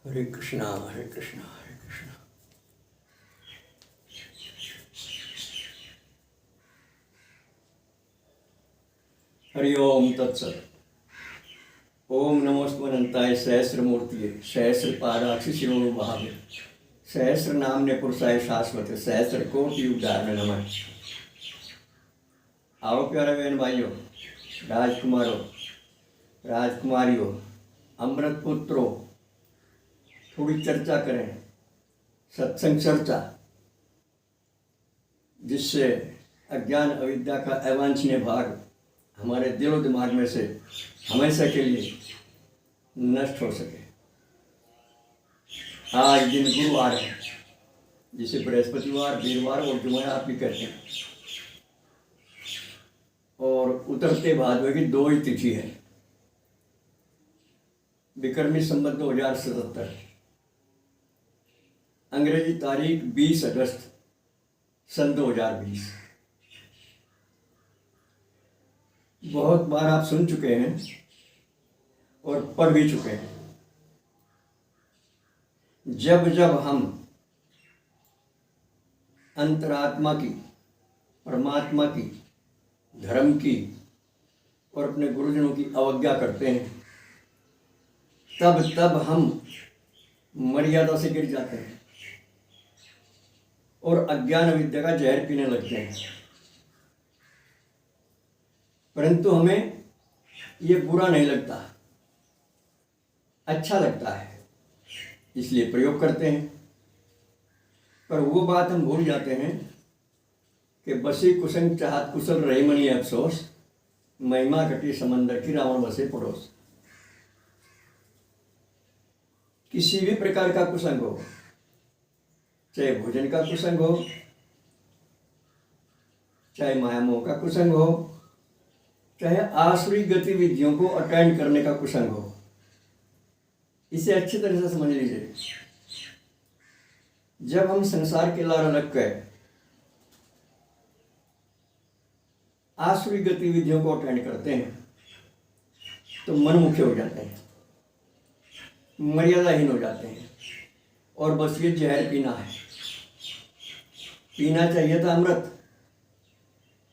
हरे कृष्णा हरे कृष्णा हरे कृष्णा। हरि ओम तत्सत। ओम नमोस्तुवनंताय सहस्रमूर्तिये सहस्रपादाक्षि शिरोभावे सहस्र नामने पुरुषाय शाश्वत सहस्र कोटि उदाहरण नमः। आओ प्यारे बहन भाइयों, राजकुमारों, राजकुमारियों, अमृत पुत्रों, थोड़ी चर्चा करें, सत्संग चर्चा, जिससे अज्ञान अविद्या का अवांछनीय भाग हमारे दिलो दिमाग में से हमेशा के लिए नष्ट हो सके। आज दिन गुरुवार है, जिसे बृहस्पतिवार, वीरवार और जुमेरात भी कहते हैं, और उतरते भादवे की 2 ही तिथि है। विक्रमी संवत 2077, अंग्रेजी तारीख 20 अगस्त सन 2020। बहुत बार आप सुन चुके हैं और पढ़ भी चुके हैं। जब जब हम अंतरात्मा की, परमात्मा की, धर्म की और अपने गुरुजनों की अवज्ञा करते हैं, तब तब हम मर्यादा से गिर जाते हैं और अज्ञान विद्या का जहर पीने लगते हैं। परंतु हमें ये बुरा नहीं लगता, अच्छा लगता है, इसलिए प्रयोग करते हैं। पर वो बात हम भूल जाते हैं कि बसी कुसंग चाहत कुशल रही मनी अफसोस, महिमा घटी समंदर की रावण बसे पड़ोस। किसी भी प्रकार का कुसंग हो, चाहे भोजन का कुसंग हो, चाहे माया मोह का कुसंग हो, चाहे आसुरी गतिविधियों को अटेंड करने का कुसंग हो, इसे अच्छी तरह से समझ लीजिए। जब हम संसार के लार लग गए आसुरी गतिविधियों को अटेंड करते हैं तो मनमुखी हो जाते हैं, मर्यादाहीन हो जाते हैं, और बस ये जहर पीना है। पीना चाहिए था अमृत।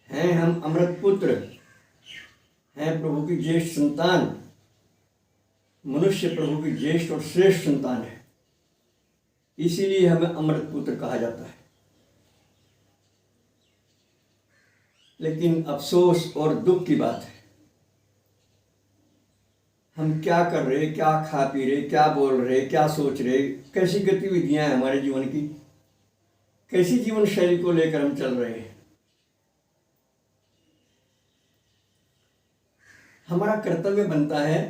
हैं हम अमृत पुत्र, हैं प्रभु की ज्येष्ठ संतान। मनुष्य प्रभु की ज्येष्ठ और श्रेष्ठ संतान है, इसीलिए हमें अमृत पुत्र कहा जाता है। लेकिन अफसोस और दुख की बात है, हम क्या कर रहे, क्या खा पी रहे, क्या बोल रहे, क्या सोच रहे, कैसी गतिविधियां हैं हमारे जीवन की, कैसी जीवन शैली को लेकर हम चल रहे हैं। हमारा कर्तव्य बनता है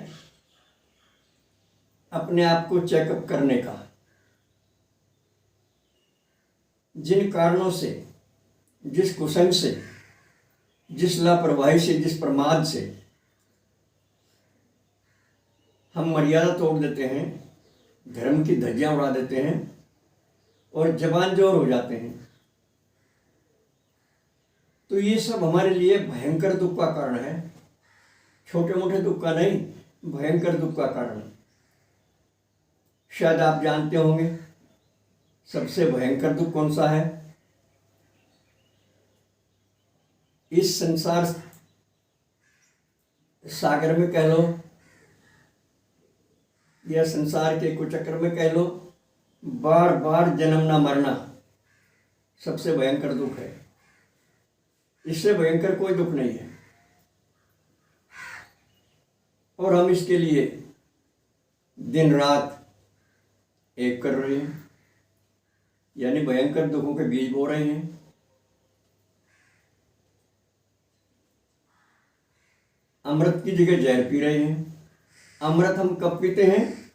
अपने आप को चेकअप करने का। जिन कारणों से, जिस कुसंग से, जिस लापरवाही से, जिस प्रमाद से हम मर्यादा तोड़ देते हैं, धर्म की धज्जियां उड़ा देते हैं और जबान जोर हो जाते हैं, तो ये सब हमारे लिए भयंकर दुख का कारण है। छोटे मोटे दुख का नहीं, भयंकर दुख का कारण। शायद आप जानते होंगे सबसे भयंकर दुख कौन सा है। इस संसार सागर में कह लो या संसार के कुचक्र में कह लो, बार बार जन्म ना मरना सबसे भयंकर दुख है। इससे भयंकर कोई दुख नहीं है, और हम इसके लिए दिन रात एक कर रहे हैं, यानी भयंकर दुखों के बीज बो रहे हैं। अमृत की जगह जहर पी रहे हैं। अमृत हम कब पीते हैं?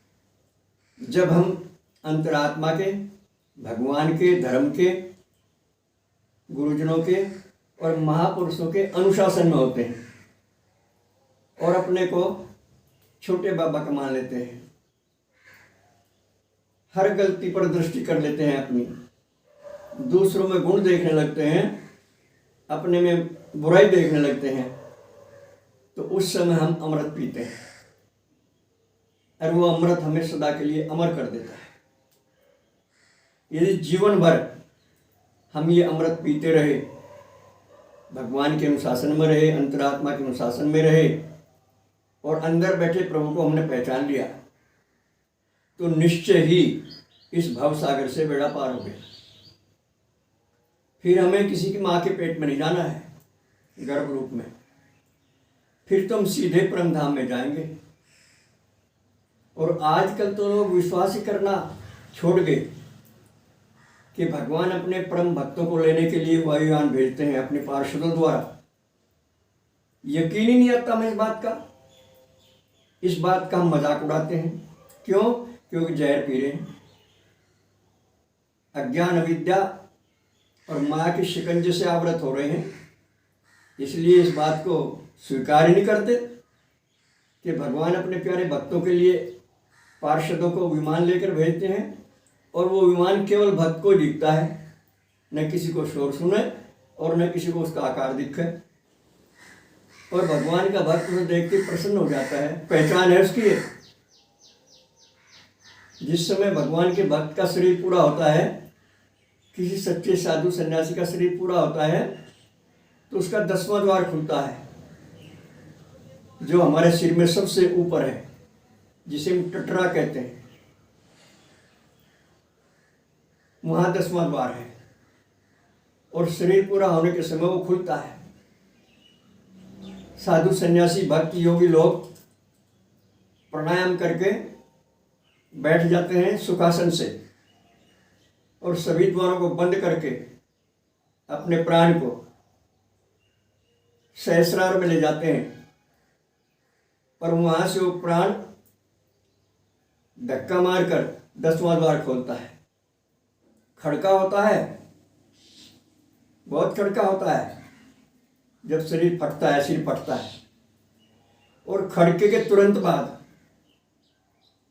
जब हम अंतरात्मा के, भगवान के, धर्म के, गुरुजनों के और महापुरुषों के अनुशासन में होते हैं और अपने को छोटे बाबा का मान लेते हैं। हर गलती पर दृष्टि कर लेते हैं अपनी, दूसरों में गुण देखने लगते हैं, अपने में बुराई देखने लगते हैं, तो उस समय हम अमृत पीते हैं। और वो अमृत हमें सदा के लिए अमर कर देता है। यदि जीवन भर हम ये अमृत पीते रहे, भगवान के अनुशासन में रहे, अंतरात्मा के अनुशासन में रहे और अंदर बैठे प्रभु को हमने पहचान लिया, तो निश्चय ही इस भव सागर से बेड़ा पार हो गया। फिर हमें किसी की माँ के पेट में नहीं जाना है गर्भ रूप में, फिर तो हम सीधे परम धाम में जाएंगे। और आजकल तो लोग विश्वास ही करना छोड़ गए कि भगवान अपने परम भक्तों को लेने के लिए वायुयान भेजते हैं अपने पार्षदों द्वारा। यकीन ही नहीं आता हमें इस बात का हम मजाक उड़ाते हैं। क्यों? क्योंकि जहर पी रहे हैं, अज्ञान अविद्या और माया के शिकंजे से आवृत हो रहे हैं, इसलिए इस बात को स्वीकार ही नहीं करते कि भगवान अपने प्यारे भक्तों के लिए पार्षदों को विमान लेकर भेजते हैं और वो विमान केवल भक्त को दिखता है, न किसी को शोर सुने और न किसी को उसका आकार दिखे। और भगवान का भक्त उसे देख के प्रसन्न हो जाता है, पहचान है उसकी। जिस समय भगवान के भक्त का शरीर पूरा होता है, किसी सच्चे साधु सन्यासी का शरीर पूरा होता है, तो उसका 10वां द्वार खुलता है, जो हमारे सिर में सबसे ऊपर है, जिसे हम टटरा कहते हैं। वहाँ 10वां द्वार है और शरीर पूरा होने के समय वो खुलता है। साधु सन्यासी भक्त योगी लोग प्राणायाम करके बैठ जाते हैं सुखासन से और सभी द्वारों को बंद करके अपने प्राण को सहस्रार में ले जाते हैं, पर वहाँ से वो प्राण धक्का मारकर 10वां द्वार खोलता है। खड़का होता है, बहुत खड़का होता है जब शरीर फटता है, सिर फटता है, और खड़के के तुरंत बाद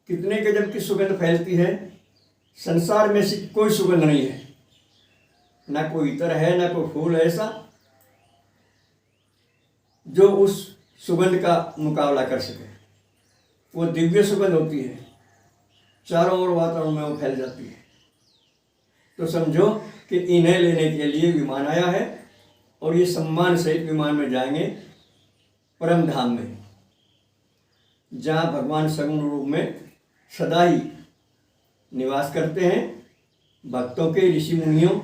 कितने गजब की सुगंध फैलती है। संसार में से कोई सुगंध नहीं है, ना कोई इतर है, ना कोई फूल ऐसा जो उस सुगंध का मुकाबला कर सके। वो दिव्य सुगंध होती है, चारों ओर वातावरण में वो फैल जाती है। तो समझो कि इन्हें लेने के लिए विमान आया है और ये सम्मान सहित विमान में जाएंगे परम धाम में, जहाँ भगवान सगुण रूप में सदा ही निवास करते हैं, भक्तों के, ऋषि मुनियों,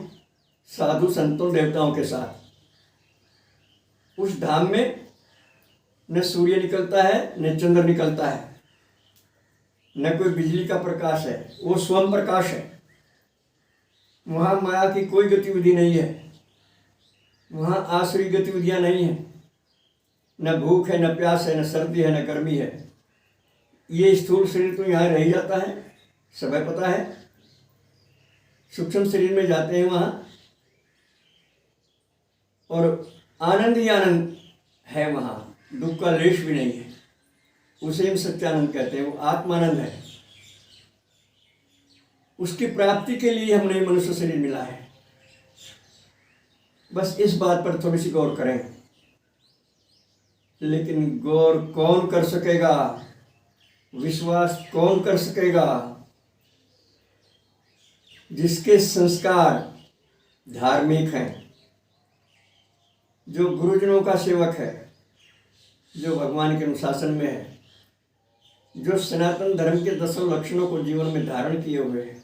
साधु संतों, देवताओं के साथ। उस धाम में न सूर्य निकलता है, न चंद्र निकलता है, न कोई बिजली का प्रकाश है, वो स्वयं प्रकाश है। वहाँ माया की कोई गतिविधि नहीं है, वहाँ आसुरी गतिविधियाँ नहीं हैं, न भूख है, न प्यास है, न सर्दी है, न गर्मी है। ये स्थूल शरीर तो यहाँ रह जाता है, सब पता है। सूक्ष्म शरीर में जाते हैं वहाँ और आनंद ही आनंद है, वहाँ दुख का लेश भी नहीं है। उसे हम सच्चानंद कहते हैं, वो आत्मानंद है। उसकी प्राप्ति के लिए हमने मनुष्य शरीर मिला है। बस इस बात पर थोड़ी सी गौर करें। लेकिन गौर कौन कर सकेगा, विश्वास कौन कर सकेगा? जिसके संस्कार धार्मिक हैं, जो गुरुजनों का सेवक है, जो भगवान के अनुशासन में है, जो सनातन धर्म के 10 लक्षणों को जीवन में धारण किए हुए हैं,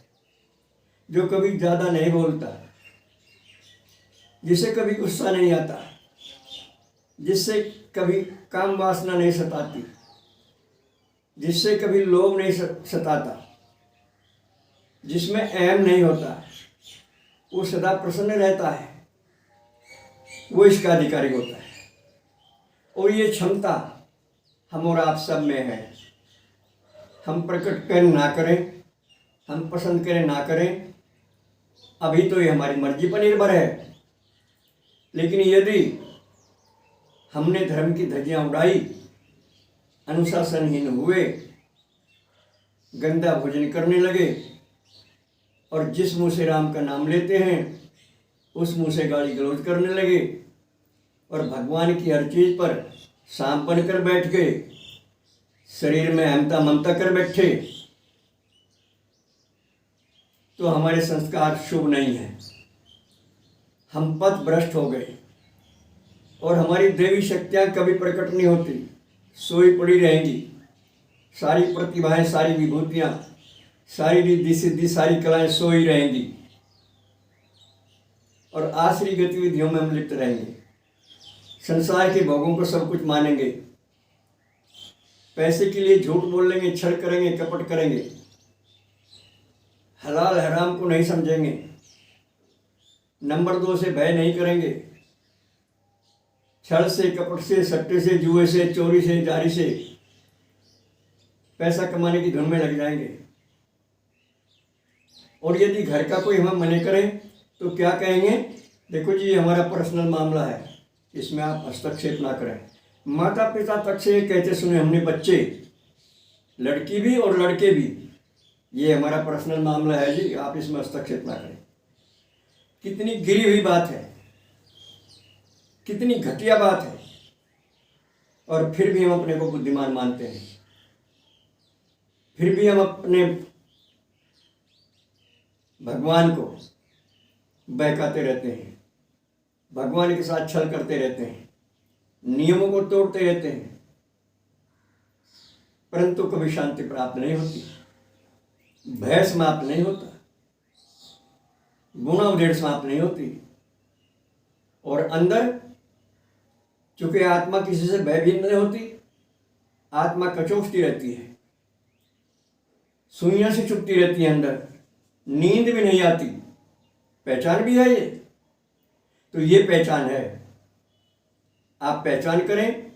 जो कभी ज़्यादा नहीं बोलता, जिसे कभी गुस्सा नहीं आता, जिससे कभी काम वासना नहीं सताती, जिससे कभी लोभ नहीं सताता, जिसमें अहम नहीं होता, वो सदा प्रसन्न रहता है, वो इसका अधिकारी होता है। और ये क्षमता हम और आप सब में है। हम प्रकट करें ना करें, हम पसंद करें ना करें, अभी तो ये हमारी मर्जी पर निर्भर है। लेकिन यदि हमने धर्म की धज्जियां उड़ाई, अनुशासनहीन हुए, गंदा भोजन करने लगे और जिस मुंह से राम का नाम लेते हैं उस मुंह से गाली गलौज करने लगे और भगवान की हर चीज़ पर सांप बनकर बैठ गए, शरीर में अहमता ममता कर बैठे तो हमारे संस्कार शुभ नहीं है, हम पथ भ्रष्ट हो गए और हमारी देवी शक्तियाँ कभी प्रकट नहीं होती, सोई पड़ी रहेंगी। सारी प्रतिभाएं, सारी विभूतियाँ, सारी रिद्धि सिद्धि, सारी कलाएं सोई रहेंगी और आसरी गतिविधियों में हम लिप्त रहेंगे। संसार के भोगों को सब कुछ मानेंगे, पैसे के लिए झूठ बोल लेंगे, छल करेंगे, कपट करेंगे, हलाल हराम को नहीं समझेंगे, नंबर 2 से भय नहीं करेंगे, छल से, कपट से, सट्टे से, जुए से, चोरी से, जारी से पैसा कमाने की धुन में लग जाएंगे। और यदि घर का कोई हमें मने करे तो क्या कहेंगे, देखो जी ये हमारा पर्सनल मामला है, इसमें आप हस्तक्षेप ना करें। माता पिता तक से कहते सुने हमने बच्चे, लड़की भी और लड़के भी, ये हमारा पर्सनल मामला है जी, आप इसमें हस्तक्षेप ना करें। कितनी गिरी हुई बात है, कितनी घटिया बात है, और फिर भी हम अपने को बुद्धिमान मानते हैं, फिर भी हम अपने भगवान को बहकाते रहते हैं, भगवान के साथ छल करते रहते हैं, नियमों को तोड़ते रहते हैं, परंतु कभी शांति प्राप्त नहीं होती, भय समाप्त नहीं होता, गुना उधेड़ समाप्त नहीं होती। और अंदर चूंकि आत्मा किसी से भयभीत नहीं होती, आत्मा कचोटती रहती है, सुइयां से चुभती रहती है, अंदर नींद भी नहीं आती। पहचान भी है ये, तो ये पहचान है। आप पहचान करें,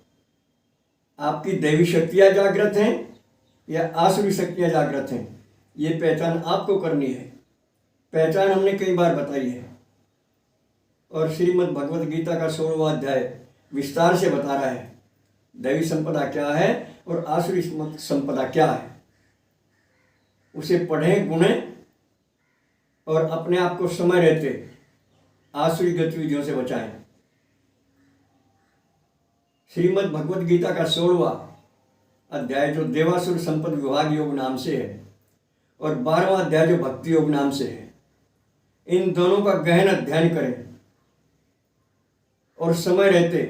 आपकी दैवी शक्तियाँ जागृत हैं या आसुरी शक्तियाँ जागृत हैं, ये पहचान आपको करनी है। पहचान हमने कई बार बताई है और श्रीमद् भगवद गीता का 16वां अध्याय विस्तार से बता रहा है दैवी संपदा क्या है और आसुरी संपदा क्या है। उसे पढ़ें, गुणें और अपने आप को समय रहते आसुरी गतिविधियों से बचाएं। श्रीमद् भगवद गीता का 16वां अध्याय जो देवासुर संपद विभाग योग नाम से है और 12वां अध्याय जो भक्ति योग नाम से है, इन दोनों का गहन अध्ययन करें और समय रहते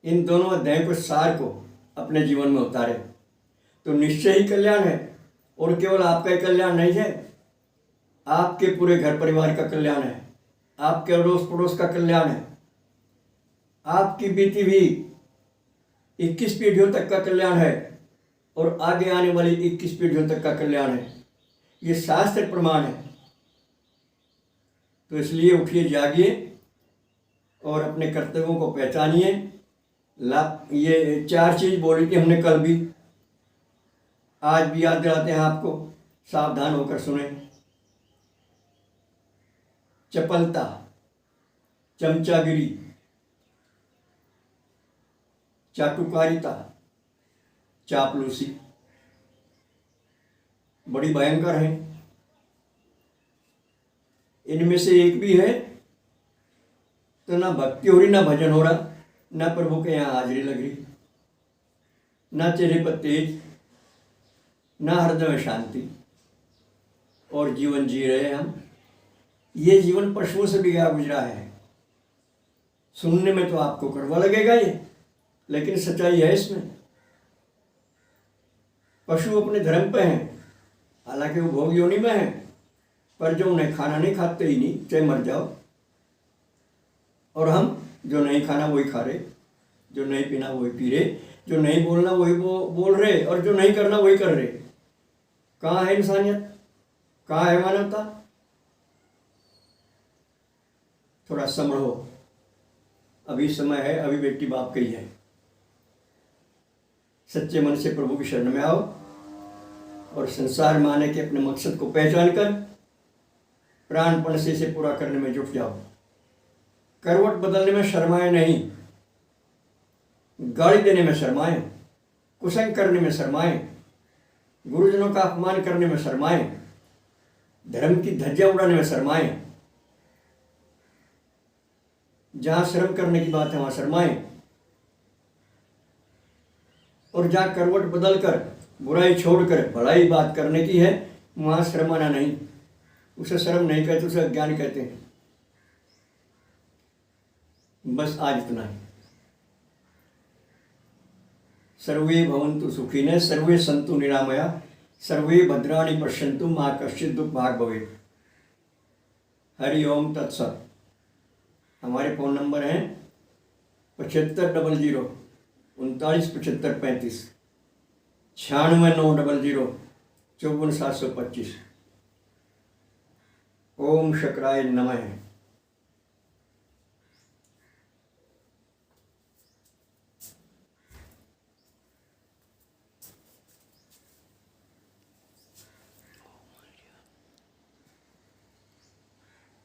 इन दोनों अध्यायों के सार को अपने जीवन में उतारें तो निश्चय ही कल्याण है। और केवल आपका ही कल्याण नहीं है, आपके पूरे घर परिवार का कल्याण है, आपके अड़ोस पड़ोस का कल्याण है, आपकी बीती हुई 21 पीढ़ियों तक का कल्याण है और आगे आने वाली 21 पीढ़ियों तक का कल्याण है। ये शास्त्र प्रमाण है। तो इसलिए उठिए, जागिए और अपने कर्तव्यों को पहचानिए। ये 4 चीज़ बोली थी हमने कल भी, आज भी याद दिलाते हैं आपको, सावधान होकर सुने। चपलता, चमचागिरी, चाटुकारिता, चापलूसी बड़ी भयंकर है। इनमें से एक भी है तो ना भक्ति हो रही, ना भजन हो रहा, ना प्रभु के यहाँ हाजिरी लग रही, ना चेहरे पर तेज, ना हृदय में शांति, और जीवन जी रहे हम। ये जीवन पशुओं से भी गया गुजरा है। सुनने में तो आपको कड़वा लगेगा ये, लेकिन सच्चाई है इसमें। पशु अपने धर्म पे हैं, हालांकि वो भोग योनि में हैं, पर जो उन्हें खाना नहीं खाते ही नहीं, चाहे मर जाओ। और हम जो नहीं खाना वही खा रहे, जो नहीं पीना वही पी रहे, जो नहीं बोलना वही बोल रहे, और जो नहीं करना वही कर रहे। कहाँ है इंसानियत, कहाँ है मानवता? थोड़ा संभलो, अभी समय है, अभी बेटी बाप की है। सच्चे मन से प्रभु की शरण में आओ और संसार में आने के अपने मकसद को पहचान कर प्राणपण से इसे पूरा करने में जुट जाओ। करवट बदलने में शर्माए नहीं, गाली देने में शर्माए, कुसंग करने में शर्माए, गुरुजनों का अपमान करने में शर्माए, धर्म की धज्जियां उड़ाने में शर्माए। जहां शर्म करने की बात है वहां शर्माए। और जहाँ करवट बदल कर बुराई छोड़कर भलाई बात करने की है, वहाँ शर्माना नहीं। उसे शर्म नहीं कहते, उसे अज्ञान कहते हैं। बस आज इतना ही। सर्वे भवन्तु सुखिनः, सर्वे सन्तु निरामया, सर्वे भद्राणि पश्यन्तु, मा कश्चित् दुःख भाग् भवेत्। हरि ओम तत्सत। हमारे फ़ोन नंबर हैं 7500 39 75 35, 96 900 54 725। ओम शक्राय नमः।